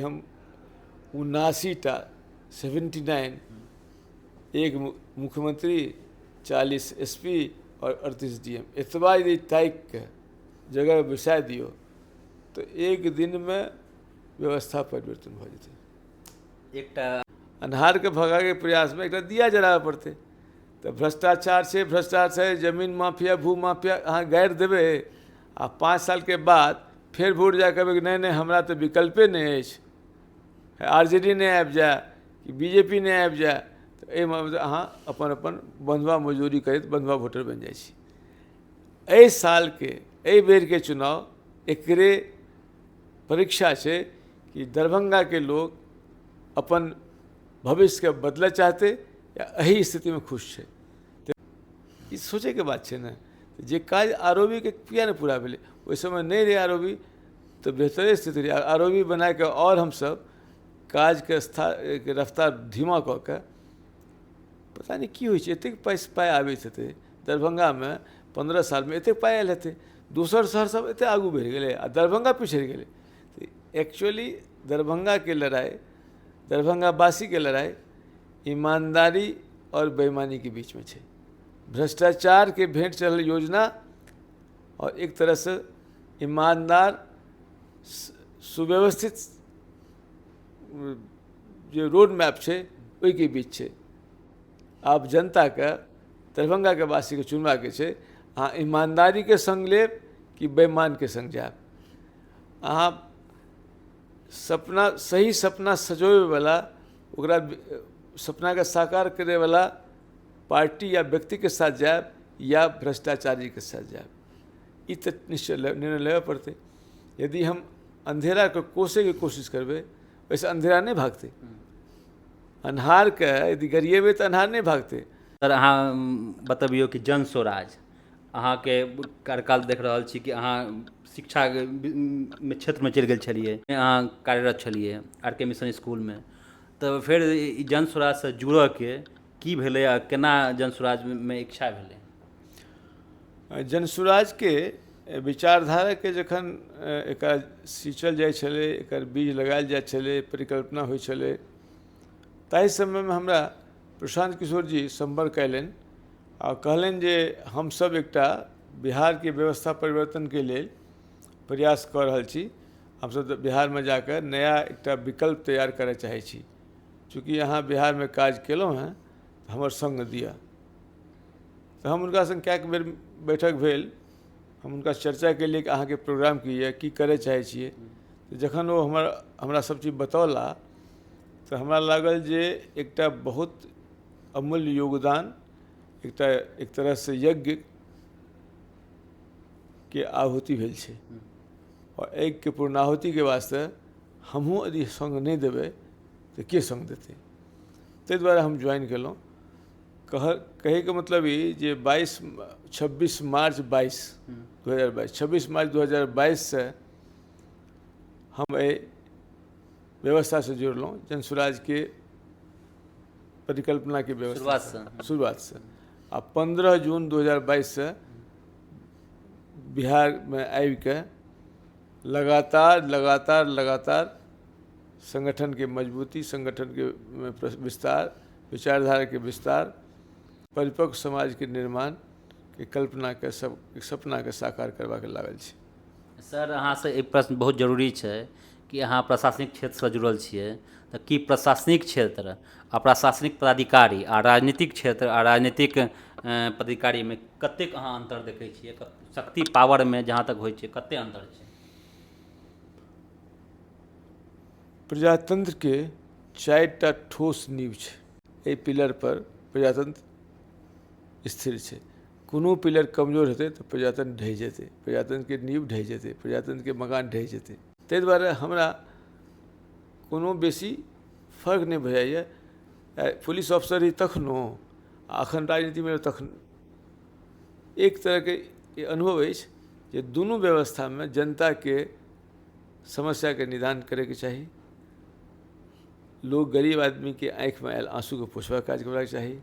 हम 79टा 79 एक मुख्यमंत्री 40 एसपी और 38 डीएम एतबा यदि ताकि के जगह बैसा दियो तो एक दिन में व्यवस्था परिवर्तन भ जेतै। एकटा अन्हार के भगा के प्रयास में एक दिया जलाबे पड़ते। तो भ्रष्टाचार से भ्रष्टाचार जमीन माफिया भू माफिया अहाँ गाड़ि देबै आ 5 साल के बाद फिर वोट जा कहबै नहीं नहीं हमरा तो विकल्पे नहीं अछि, आरजेडी नहीं आबि जाए कि बीजेपी नहीं आबि जाए तो एहिमे अहाँ अपन अपन बंधुआ मजदूरी करैत बंधुआ वोटर बनि जाइ छी। एहि साल के एहि बेर के चुनाव एकरे परीक्षा छै कि दरभंगा के लोग अपन भविष्य के बदले चाहते या एही स्थिति में खुश छै। तो ई सोचे के बात छै ने जे काज आरओबी के किया नहीं पूरा भेलै, ओहि समय नहीं रहे आरओबी तो बेहतरे स्थिति रहे। आरओबी बना के और हम सब काज के रफ्तार धीमा कऽ के पता नहीं की होइ छै एतेक पाइ आबैत हेतै दरभंगा में 15 साल में एतेक पाइ आयल हेतै, दोसर शहर सब एते आगू बढ़ि गेलै आ दरभंगा पिछड़ि गेलै। तो एक्चुअली दरभंगा के लड़ाई दरभंगा वासी के लड़ाई ईमानदारी और बेईमानी के बीच में है। भ्रष्टाचार के भेंट चढ़ल योजना और एक तरह से ईमानदार सुव्यवस्थित जो रोड मैप है वही के बीच है। आप जनता के दरभंगा के वासी के चुनवा के है अहाँ ईमानदारी के संग लेब कि बेईमान के संग जाब। अहाँ सपना सही सपना सजोवे वाला ओकरा सपना के साकार करे वाला पार्टी या व्यक्ति के साथ जाए या भ्रष्टाचारी के साथ जाए, ई तो निश्चय निर्णय लेवे पड़ते। यदि हम अंधेरा को कोसे की कोशिश करबे वैसे अंधेरा नहीं भागते, अन्हार के यदि गरिएबे तो अन्हार नहीं भागते। सर अहाँ बतबियौ कि जन स्वराज अहाँ के कार्यकाल देख रहल छी कि अहाँ शिक्षा में क्षेत्र में चलि गेल छलिए, अहाँ कार्यरत छलिए आर.के. मिशन स्कूल में, तो फिर ई जन स्वराज से जुड़ऽ के की भेलै आ केना जन स्वराज में इच्छा भेलै? जन स्वराज के विचारधारा के जखन एकरा सींचल जाइ छलै, एकर बीज लगायल जाइ छलै, परिकल्पना होइ छलै, ताहि समय में हमरा प्रशांत किशोर जी संपर्क कयलनि आ कहलनि जे हमसब एकटा बिहार के व्यवस्था परिवर्तन के लेल प्रयास कऽ रहल छी। हमसब बिहार में जाकर नया एकटा विकल्प तैयार करय चाहै छी। चूँकि अहाँ बिहार में काज केलहुँ हैं हमर संग दिअ। तो हम उनका संग कएक बेर बैठक भेल, हम उनका चर्चा केलिए कि अहाँके प्रोग्राम की यऽ, की करय चाहै छियै। तो जखन वो हमरा सब चीज बतौला तो हमरा लागल जे एकटा बहुत अमूल्य योगदान, एकटा एक तरह से यज्ञ के आहुति भेल छै और यज्ञ के पूर्णाहुति के वास्ते हमहूँ यदि संग नहीं देबै तो के संग देतै। ताहि दुआरे हम ज्वाइन केलहुँ। कहे के मतलब ई जे 26 मार्च 2022 26 मार्च 2022 से हम एहि व्यवस्था से जुड़लहुँ, जन स्वराज के परिकल्पना के व्यवस्था शुरुआत से। आ 15 जून 2022 से बिहार में आबि के लगातार संगठन के मजबूती, संगठन के विस्तार, विचारधारा के विस्तार, परिपक्व समाज के निर्माण के कल्पना के सपना के साकार करबा के लागल छी। सर अहाँ से एक प्रश्न बहुत जरूरी है कि अहाँ प्रशासनिक क्षेत्र से जुड़ल छियै, तो कि प्रशासनिक क्षेत्र आ प्रशासनिक पदाधिकारी आ राजनीतिक क्षेत्र आ राजनीतिक पदाधिकारी में कतेक अहाँ अंतर देखै छियै? शक्ति पावर में जहाँ तक होइ छै कते अंतर छै? प्रजातंत्र के 4टा ठोस नींव छै। एहि पिलर पर प्रजातंत्र स्थिर छै। कोनो पिलर कमजोर हेतै तो प्रजातंत्र ढहि जेतै, प्रजातंत्र के नींव ढहि जेतै, प्रजातंत्र के मकान ढहि जेतै। ताहि दुआरे हमरा कोनो बेसी फर्क नहीं बुझाइए। पुलिस ऑफिसर ही तखनो अखन राजनीति में तखन एक तरह के अनुभव अछि जे दुनू व्यवस्था में जनता के समस्या के निदान करे के चाही। लोग गरीब आदमी के आँखि में आयल आंसू के पोछबा काज करबाक चाही।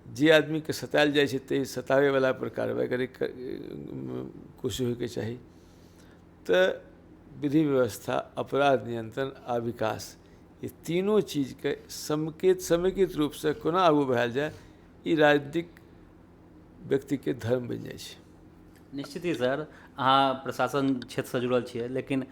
जे आदमी के सतायल जाइ छै ताहि सतावे वाला पर कार्रवाई करे कोशिश होइके चाही। तो विधि व्यवस्था, अपराध नियंत्रण आ विकास, ये तीनों चीज के समेकित रूप से कोना आगू बढ़ायल जाए, ई राजनीतिक व्यक्ति के धर्म बनि जाइ छै। निश्चित ही सर, अहाँ प्रशासन क्षेत्र से जुड़ल छियै, लेकिन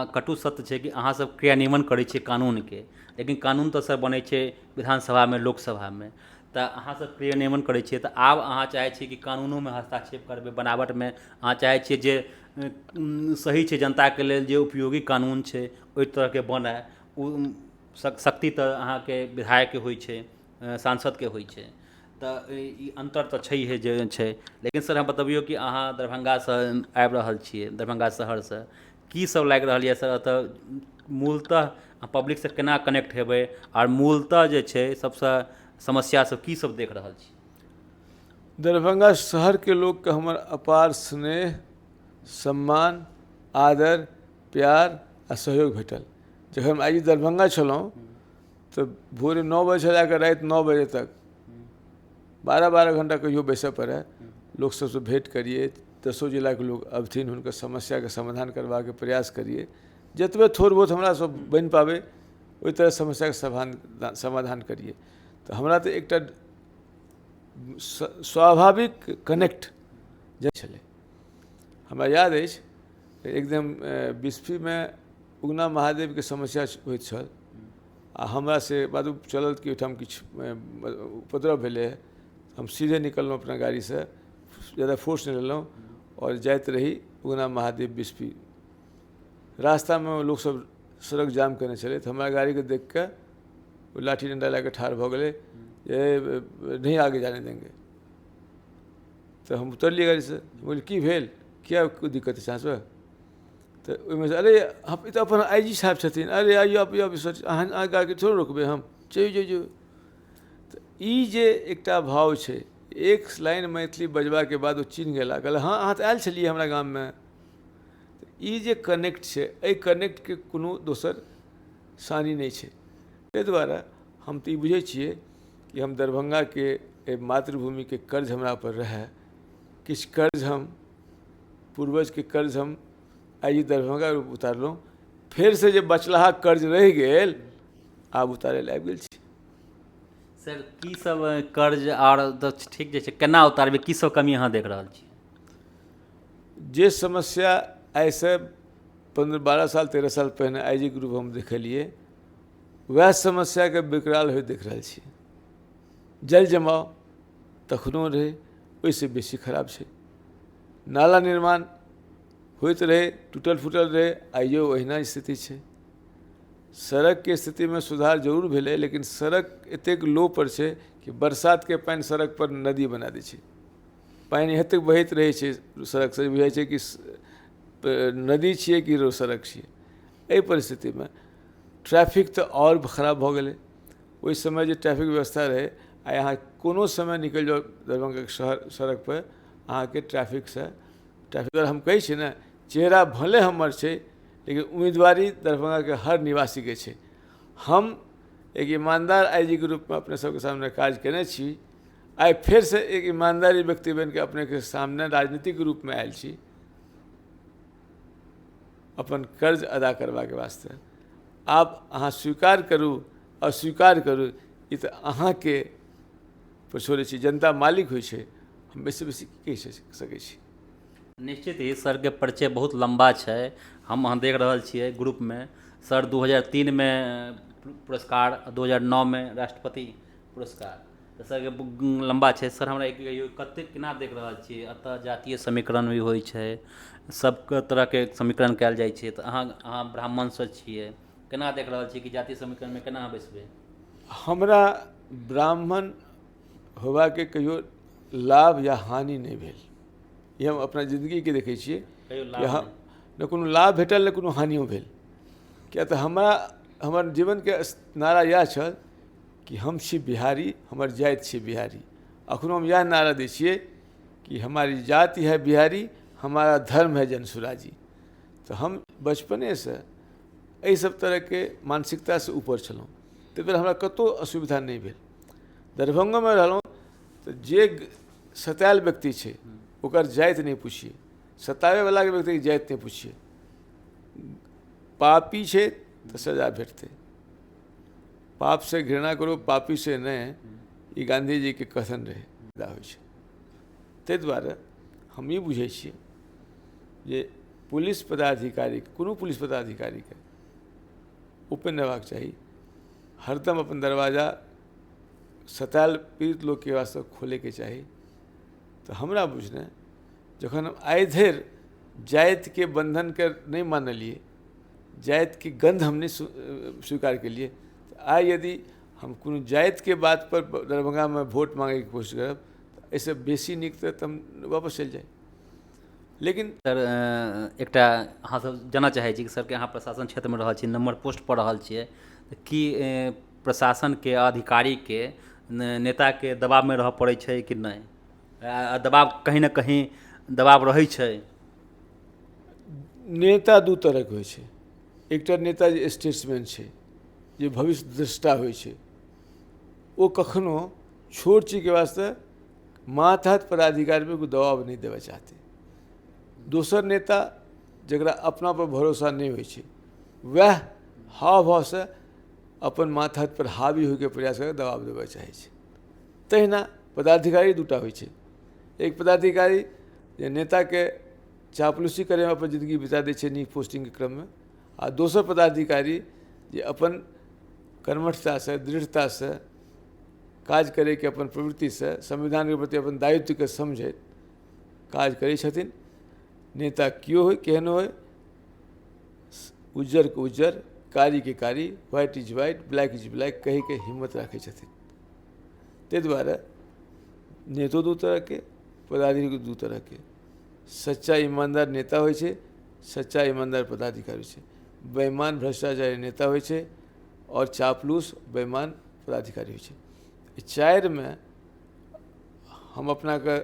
कटु सत्य छै कि अहाँ सब क्रियान्वयन करै छियै कानूनके, लेकिन कानून तऽ सर बनै छै विधानसभामे, लोकसभामे, तऽ अहाँ सब क्रियान्वयन करै छियै, तऽ आब अहाँ चाहै छियै कि कानूनोमे हस्तक्षेप करबै, बनावटमे अहाँ चाहै छियै जे सही छै जनताके लेल, जे उपयोगी कानून छै ओहि तरहके बनय। ओ शक्ति तऽ अहाँके विधायकके होइ छै, सांसदके होइ छै, तऽ ई अंतर तऽ छैहे जे छै। लेकिन सर हम बतबियौ कि अहाँ दरभंगासँ आबि रहल छियै, दरभंगा शहरसँ, की सब लागि रहल यऽ सर एतऽ? मूलतः पब्लिकसँ केना कनेक्ट हेबै, आओर मूलतः जे छै सबसँ समस्या सब की सब देख रहल छी? दरभंगा शहर के लोग के हमर अपार स्नेह, सम्मान, आदर, प्यार आ सहयोग भेटल। जखन हम आइ दरभंगा छलहुँ तऽ भोरे 9 बजे से लऽ कऽ राति 9 बजे तक 12-12 घंटा कहियो बैसऽ पड़ै, लोक सबसँ भेंट करिए, 10 जिलाके लोग अबथिन, हुनकर समस्याके समाधान करबाके प्रयास करिए, जतबे थोड़ बहुत हमरा सब बनि पाबै ओहि तरह समस्याके समाधान करिए। तऽ हमरा तऽ एकटा स्वाभाविक कनेक्ट जे छलै। हमरा याद अछि एकदम बिस्फीमे उगना महादेवके समस्या होइत छल, आ हमरा से मालूम चलल कि ओहिठाम किछु उपद्रव भेलै। हम सीधे निकललहुँ अपना गाड़ीसँ, ज़्यादा फोर्स नहीं लेलहुँ, और जाइत रही उगना महादेव बिस्फी। रास्तामे लोक सब सड़क जाम केने छलै, तऽ हमरा गाड़ीके देख कऽ वो लाठी डंडा लऽ कऽ ठाढ़ भऽ गेलै, नहीं आगे जाने देंगे। तो हम उतरलिए गाड़ी से, बोले की भेल, क्या कोई दिक्कत है साहब? तो ओहिमे से अरे हम ई तऽ अपन IG साहब छथिन, अरे आइयो आप सर, अहाँ गाड़ी थोड़े रोकबै, हम चलिए जो। तऽ ई जे एकटा भाव छै, एक लाइन मैथिली बजबाके बाद ओ चिन्ह गेला, कहल हाँ अहाँ तऽ आयल छलियै हमरा गाममे। ई जे कनेक्ट छै, एहि कनेक्टके कोनो दोसर सानी नहि छै। ताहि दुआरे हम तऽ ई बुझै छियै कि हम दरभंगाके मातृभूमिके कर्ज हमरा पर रहै, किछु कर्ज हम पूर्वजके कर्ज हम आइ दरभंगा उतारलहुँ, फेर से जे बचलाहा कर्ज रहि गेल आब उतारै लए आबि गेल छी। सर की सब कर्ज आओर तऽ ठीक जे छै, केना उतारबै, की सब कमी अहाँ देख रहल छी? जे समस्या आइसँ 15-12 साल 13 साल पहिने IG ग्रुप हम देखलियै, वएह समस्याके विकराल होइत देख रहल छी। जल जमाव तखनो रहै, ओहिसँ बेसी खराब छै। नाला निर्माण होइत रहै, टूटल फूटल रहै, आइयो ओहिना स्थिति छै। सड़कके स्थितिमे सुधार जरूर भेलै, लेकिन सड़क एतेक लो पर छै कि बरसातके पानि सड़क पर नदी बना दै छै। पानि एतेक बहैत रहै छै सड़कसँ, बुझाइ छै कि नदी छियै कि सड़क छियै। एहि परिस्थितिमे ट्रैफिक तऽ आओर खराब भऽ गेलै। ओहि समय जे ट्रैफिक व्यवस्था रहै, आइ अहाँ कोनो समय निकलि जाउ दरभंगाके सड़क पर, अहाँके ट्रैफिक हम कहै छी ने, चेहरा भले हमर छै, लेकिन उम्मीदवारी दरभंगाके हर निवासीके छै। हम एक ईमानदार IG ग्रुपमे अपने सबके सामने काज केने छी, आइ फेर से एक ईमानदारी व्यक्ति बनि के अपने के सामने राजनीतिक रूपमे आयल छी, अपन कर्ज अदा करबाके वास्ते। आब अहाँ स्वीकार करू अस्वीकार करू, ई तऽ अहाँके पर छोड़ै छी, जनता मालिक होइ छै, हम बेसी बेसी की कहि सकै छी। निश्चित ही सरके परिचय बहुत लम्बा छै, हम अहाँ देख रहल छियै ग्रुपमे। सर 2003 में पुरस्कार, 2009 में राष्ट्रपति पुरस्कार, तऽ सरके लम्बा छै। सर हमरा एक कहियौ, कतेक केना देख रहल छियै एतऽ जातीय समीकरण भी होइ छै, सब तरहके समीकरण कयल जाइ छै, तऽ अहाँ ब्राह्मणसँ छियै, केना देख रहल छियै कि जातीय समीकरणमे केना अहाँ बैसबै? हमरा ब्राह्मण होबाके कहियो लाभ या हानि नहि भेल। ई हम अपना जिन्दगीके देखै छियै कि नहि कोनो लाभ भेटल नहि कोनो हानियो भेल। किया तऽ हमर जीवनके नारा इएह छल कि हम छी बिहारी, हमर जाति छी बिहारी। अखनो हम इएह नारा दै छियै कि हमारी जाति है बिहारी, हमारा धर्म है जनसुराजी। तऽ हम बचपने से एहि सब तरहके मानसिकतासँ ऊपर छलहुँ, ताहि दुआरे हमरा कतहु असुविधा नहि भेल। दरभंगोमे रहलहुँ तऽ जे सतायल व्यक्ति छै ओकर जाति नहीं पूछिए, सतावे वाला के व्यक्ति की जाति नहीं पूछिए। पापी छे तो सजा भेटते, पाप से घृणा करो पापी से नहीं, ई गांधी जी के कथन रहे होइ छै। ताहि दुआरे हम ई बुझै छियै जे पुलिस पदाधिकारी, कोनो पुलिस पदाधिकारीके ओपन रहबाक चाही, हरदम अपन दरवाजा सतायल पीड़ित लोकके वास्ते खोलैके चाही। तऽ हमरा बुझने जखन हम आइ धरि जातिके बंधनके नहीं मानलिए, जातिके गंध हम नहीं स्वीकार केलिए, तऽ आइ यदि हम कोनो जातिके बात पर दरभंगा में वोट मांगे के कोशिश करब तऽ एहिसँ बेसी नीक तऽ हम वापस चलि जाए। लेकिन सर एकटा अहाँ सब जानना चाहै छी कि सर के अहाँ प्रशासन क्षेत्र में रहल छी, नंबर पोस्ट पर रहल छियै, तऽ की प्रशासन के अधिकारी के नेता के दबाव में रह पड़ै छै कि नहीं? दबाव कहीं ना कहीं दबाव रहै छै। नेता दू तरह के होइ छै। एकटा नेता जे स्टेट्समैन छै, जे भविष्य दृष्टा होइ छै, ओ कखनो छोट चीज के वास्ते मातहत पदाधिकारी पर कोई दबाव नहीं देवे चाहते। दोसर नेता जकरा अपना पर भरोसा नहीं होइ छै, वह हाव भाव से अपन मातहत पर हावी होके प्रयास करके दबाव देवे चाहे छै। तहिना पदाधिकारी दूटा होइ छै। एक पदाधिकारी जे नेता के चापलूसी करे में अपन जिंदगी बिता दै छै नीक पोस्टिंग के क्रम में, आ दोसर पदाधिकारी जे अपन कर्मठता से, दृढ़ता से, काज करे के अपन प्रवृत्ति से, संविधान के प्रति अपन दायित्व के समझे काज करै छथिन। नेता क्यों हो, केहन हो, उज्जर के उज्जर, कारी के कारी, white is white, black is black कही के हिम्मत रखे छथिन। ताहि दुआरे नेतो दू तरह के, पदाधिकारी दू तरह के। सच्चा ईमानदार नेता होइ छै, सच्चा ईमानदार पदाधिकारी होइ छै। बेईमान भ्रष्टाचारी नेता होइ छै और चापलूस बेईमान पदाधिकारी होइ छै। ई चारि में हम अपना के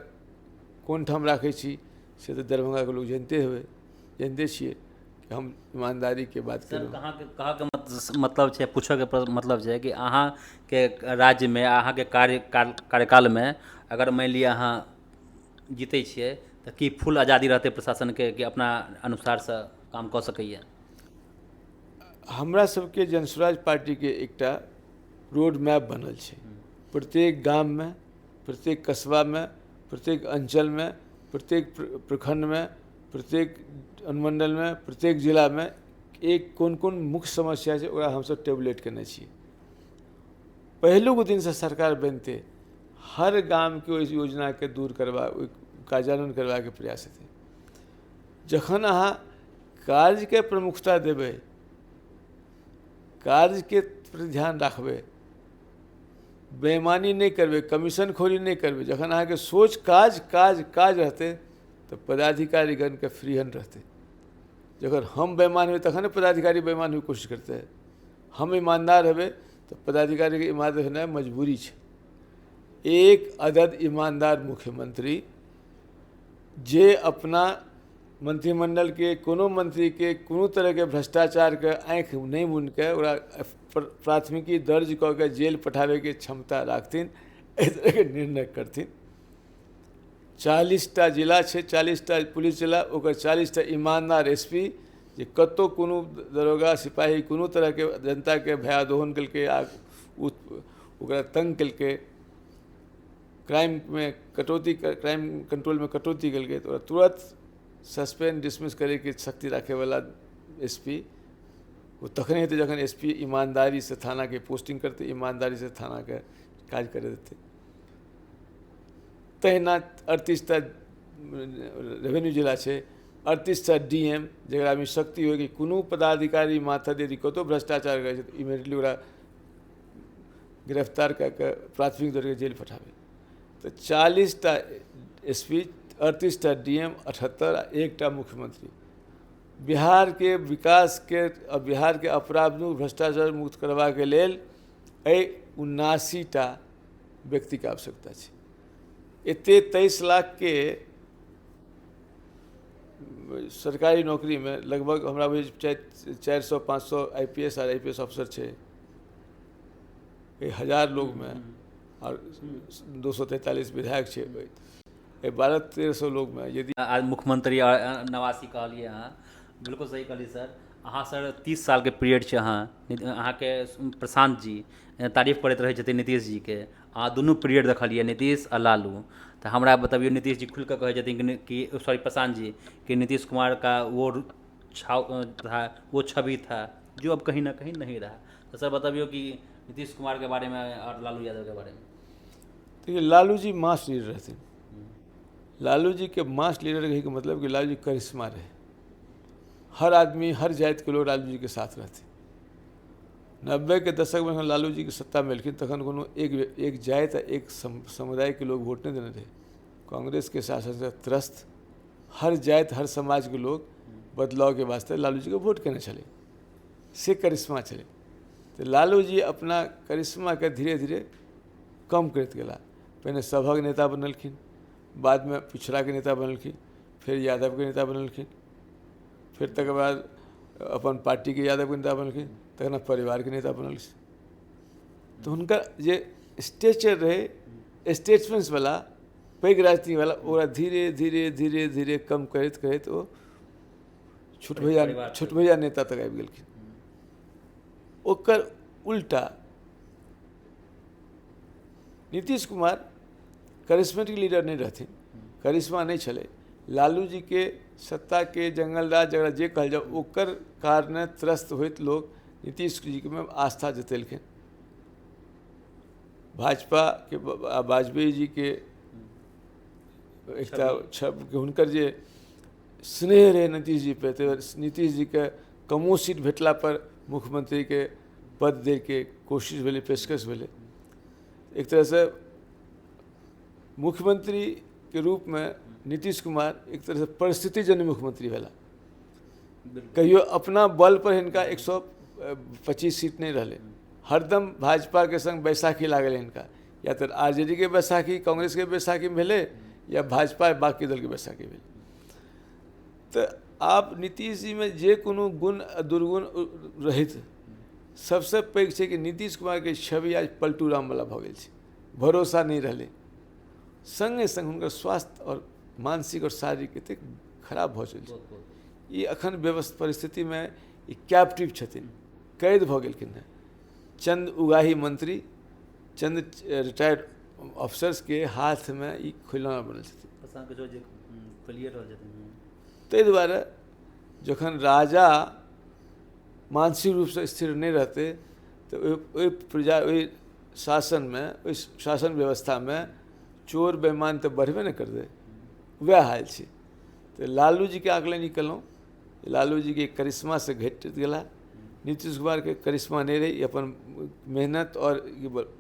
कोन ठाम राखै छी से तो दरभंगा के लोग जानते छिए कि हम ईमानदारी के बात सर करूँ। कहाँ के मतलब छै, पूछे के मतलब छै कि अहाँ के राज्य में, अहाँ के कार्यकाल में अगर मान लिअ अहाँ जीते छिए तऽ की फुल आज़ादी रहते प्रशासन के कि अपना अनुसार से काम कऽ सकैए? हमरा सबके जनसुराज पार्टी के एकटा रोड मैप बनल छै। प्रत्येक गाम में, प्रत्येक कस्बा में, प्रत्येक अंचल में, प्रत्येक प्रखंड में, प्रत्येक अनुमंडल में, प्रत्येक जिला में एक कोन कोन मुख्य समस्या छै ओकरा हमसब टेबुलेट केने छियै। पहिलुक दिन से सरकार बनते हर गाम के ओहि योजना के दूर करबा, कार्यान्वयन करबा के प्रयास हेतै। जखन अहाँ कार्य के प्रमुखता देबै, कार्य के प्रति ध्यान रखबै, बेईमानी नहीं करबै, कमीशन खोरी नहीं करबै, जखन अहाँ के सोच काज काज काज रहते तो पदाधिकारीगण के फ्री हैंड रहते। जखन हम बेईमान हुए तखन पदाधिकारी बेईमान हुए कोशिश करते हैं। हम ईमानदार हेबै तो पदाधिकारी के ईमानदार होना मजबूरी है। एक अदद ईमानदार मुख्यमंत्री जे अपना मंत्रिमंडल के कोनो मंत्री के कोनो तरह के भ्रष्टाचार के आँख नहीं मुन के ओकरा प्राथमिकी दर्ज कऽ के जेल पठावे के क्षमता राखथिन, एहि तरह के निर्णय करथिन। 40टा जिला छै, 40टा पुलिस जिला, ओकर 40टा ईमानदार एसपी जे कतौ कोनो दरोगा सिपाही कोनो तरह के जनता के भयादोहन केलकै, ओकरा तंग केलकै, क्राइम में कटौती, क्राइम कंट्रोल में कटौती केलकै, तो तुरंत सस्पेंड डिसमिस करे के शक्ति रखे वाला एसपी वो तखने हेतै जखन एसपी ईमानदारी से थाना के पोस्टिंग करते, ईमानदारी से थाना के काज करे देते। तहिना 38टा रेवेन्यू जिला छै, 38टा डीएम जकरा में शक्ति हो कि कोनो पदाधिकारी माथत यदि कतौ भ्रष्टाचार करे तो इमीडिएटली ओकरा गिरफ्तार करके प्राथमिक दर के जेल पठावे। तो 40टा एसपी, 38टा डीएम, 78 एकटा मुख्यमंत्री बिहार के विकास के और बिहार के अपराध मुक्त भ्रष्टाचार मुक्त करबा के लेल 79टा व्यक्ति के आवश्यकता है। एते 23 लाख के सरकारी नौकरी में लगभग हमरा 400-500 आईपीएस और आईपीएस अफसर है। 1000 लोग में और 243 विधायक है। 1200-1300 लोग में यदि आज मुख्यमंत्री नवासी कहलिए अहाँ बिल्कुल सही कहली सर। अहाँ सर 30 सालके पीरियड छै, अहाँके प्रशांत जी तारीफ करैत रहै छथिन नीतीश जीके, अहाँ दुनू पीरियड देखलियै नीतीश आ लालू, तऽ हमरा बतबियौ नीतीश जी खुल कऽ कहै छथिन कि सॉरी प्रशांत जी कि नीतीश कुमार का वो छवि था जो अब कहीं ना कहीं नहीं रहा। तो सर बतबियो कि नीतीश कुमार के बारे में और लालू यादव के बारे में। देखिए लालू जी मास लीडर रहते। लालू जी के मास लीडर कहे के मतलब कि लालू जी करिश्मा रहे, हर आदमी हर जाति के लोग लालू जी के साथ रहते। 90 के दशक में लालू जी की सत्ता में एलखिन तखन कोनो एक जाति एक समुदाय के लोग वोट नहीं देने थे। कांग्रेस के शासन से त्रस्त हर जाति हर समाज के लोग बदलाव के वास्ते लालू जी को वोट करने चले, से करिश्मा चले। तो लालू जी अपना करिश्मा के धीरे धीरे कम करते गेला। पहले सभा नेता बनलखिन, बाद में पिछड़ा के नेता बनलखिन, फिर यादव के नेता बनलखिन, फिर तक बाद अपन पार्टी के यादव के नेता बनलखिन, तखन परिवार के नेता बनलखिन। तो उनका जे स्टेचर रहे स्टेट्समैन वाला पैघ राजनीति वाला ओकरा धीरे धीरे धीरे धीरे कम करैत करैत वो छोट भैया नेता तक आबि गेलखिन। ओकर उल्टा नीतीश कुमार करिश्मेटिक लीडर नहीं रहथिन, करिश्मा नहीं चले। लालू जी के सत्ता के जंगल राज जगह जे कहल जाओ ओकर कारणे त्रस्त होइत लोग नीतीश जी के में आस्था जतेलखिन। भाजपा के वाजपेयी जी के एकटा हुनकर जे स्नेह रहे नीतीश जी पे, तो नीतीश जी के कमो सीट भेटला पर मुख्यमंत्री के पद दे के कोशिश भेले, पेशकश भेले। एक तरह से मुख्यमंत्री के रूप में नीतीश कुमार एक तरह से परिस्थितिजन्य मुख्यमंत्री भेला। कहियो अपना बल पर हिनका 125 सीट नहीं रहे, हरदम भाजपा के संग बैसाखी लागल हिनका, या तो आरजेडी के बैसाखी कांग्रेस के बैसाखी में भेले या भाजपा बाकी दल के बैसाखी भेले। तो आप नीतीश जी में जे कोनो गुण दुर्गुण रहित सबसे पैघ छै कि नीतीश कुमार के छवि आज पलटू राम वाला भऽ गेल छै, भरोसा नहीं रहे। संगे संग हुनकर स्वास्थ्य और मानसिक और शारीरिक एतेक खराब भऽ गेल छै, ई अखन व्यवस्था परिस्थिति में ई कैप्टिव छथिन, कैद भऽ गेलखिन हैं। चंद उगाही मंत्री चंद रिटायर्ड ऑफिसर्स के हाथ में ई खिलौना बनल छथिन। ताहि दुआरे जखन राजा मानसिक रूप से स्थिर नहीं रहते तो ओहि शासन में ओहि शासन व्यवस्था में चोर बेईमान तो बढ़बे नहीं कर दे, वह हाल छै। तो लालू जी के आंकलन ई केलहुँ, लालू जी के करिश्मा से घटि गेला। नीतीश कुमार के करिश्मा नहीं रही, अपन मेहनत और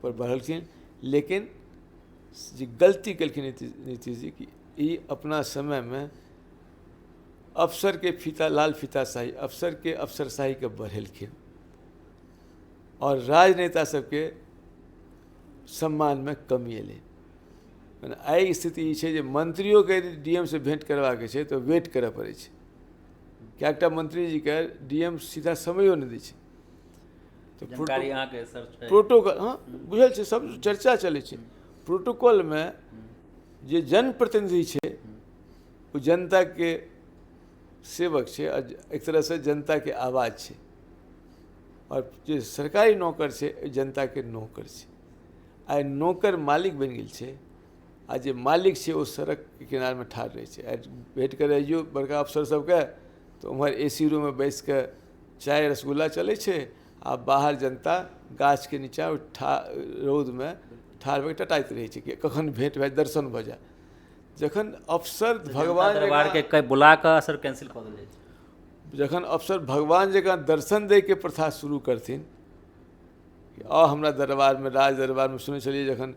पर बढ़लखिन, लेकिन जी गलती कलखिन नीतीश जी की ई अपना समय में अफसर के फीता लाल फीता शाही अफसर के अफसरशाही के बढ़ेलखिन और राजनेता सबके सम्मान में कमी एलै। आई स्थिति ई छै जे मंत्रियों के यदि डीएम से भेंट करबाक छै तो वेट करऽ पड़ै छै। कएकटा मंत्री जी के डीएम सीधा समयो नहीं दै छै। तो प्रोटोकॉल हाँ बुझल छै, सब चर्चा चलै छै। प्रोटोकॉल में जे जनप्रतिनिधि छै वो जनता के सेवक छै, एक तरह से जनता के आवाज छै, और जो सरकारी नौकर छै जनता के नौकर छै। आइ नौकर मालिक बनि गेल छै, आ जे मालिक छै वो सड़क के किनार में ठाढ़ रहे छै। आइ भेंट कराइयो बड़का अफसर सबके तो उम्हर एसी रूम में बैस के चाय रसगुल्ला चलै छै, आ बाहर जनता गाछ के नीचा रौद में ठाढ़ भऽ टटाइत रहै छै कि कखन भेंट भए दर्शन भऽ जाए। जखन अफसर भगवान के बुला कऽ सर कैंसिल कऽ देल जाइ छै, जखन अफसर भगवान जकाँ दर्शन दै के प्रथा शुरू करथिन कि हमरा दरबार में राज दरबार में सुनै छलियै जखन